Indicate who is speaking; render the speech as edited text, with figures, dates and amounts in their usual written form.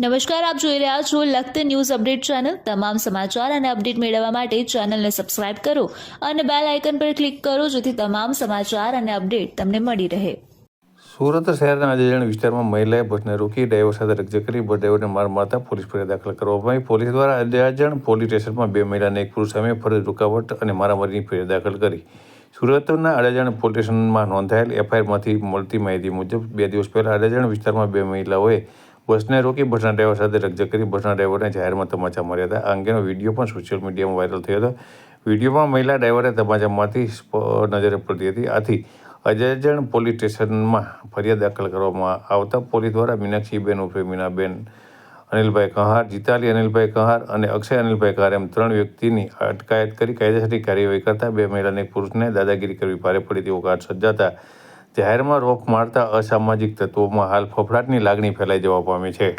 Speaker 1: નમસ્કાર, આપ જોઈ રહ્યા છો લખત ન્યૂઝ અપડેટ ચેનલ। તમામ સમાચાર અને અપડેટ મેળવવા માટે ચેનલને સબસ્ક્રાઇબ કરો અને બેલ આઇકન પર ક્લિક કરો જેથી તમામ સમાચાર અને અપડેટ તમને મળી રહે।
Speaker 2: સુરત શહેરના આદિજાણ વિસ્તારમાં મહિલાએ બસને રોકી ડ્રાઈવર સાથે રકઝક કરી બસ ડ્રાઈવરને માર મારતા પોલીસ ફરિયાદ દાખલ કરવામાં આવી। પોલીસ દ્વારા આદિજાણ પોલીસ સ્ટેશનમાં 2 મહિલા અને 1 પુરુષ સામે ફરજ રૂકાવટ અને મારામારીની ફરિયાદ દાખલ કરી। સુરતના આદિજાણ પોલીસ સ્ટેશનમાં નોંધાયેલ એફઆઈઆરમાંથી મળતી માહિતી મુજબ 2 દિવસ પહેલા આદિજાણ વિસ્તારમાં 2 મહિલાઓએ બસને રોકી બસના ડ્રાઈવર સાથે રકઝક કરી બસના ડ્રાઈવરને જાહેરમાં તમાચા માર્યા હતા। આ અંગેનો વિડીયો પણ સોશિયલ મીડિયામાં વાયરલ થયો હતો। વિડીયોમાં મહિલા ડ્રાઈવરે તમાચા મારતી નજરે પડતી હતી। આથી આદિજાણ પોલીસ સ્ટેશનમાં ફરિયાદ દાખલ કરવામાં આવતા પોલીસ દ્વારા મીનાક્ષીબેન ઉર્ફે મીનાબેન અનિલભાઈ કહાર, જીતાલી અનિલભાઈ કહાર અને અક્ષય અનિલભાઈ કહાર એમ 3 વ્યક્તિની અટકાયત કરી કાયદેસરની કાર્યવાહી કરતા 2 મહિલા અને 1 પુરુષને દાદાગીરી કરવી ભારે પડી તેવો ઘાટ સર્જાતા જાહેરમાં રોફ મારતા અસામાજિક તત્વોમાં હાલ ફફડાટની લાગણી ફેલાઈ જવા પામી છે।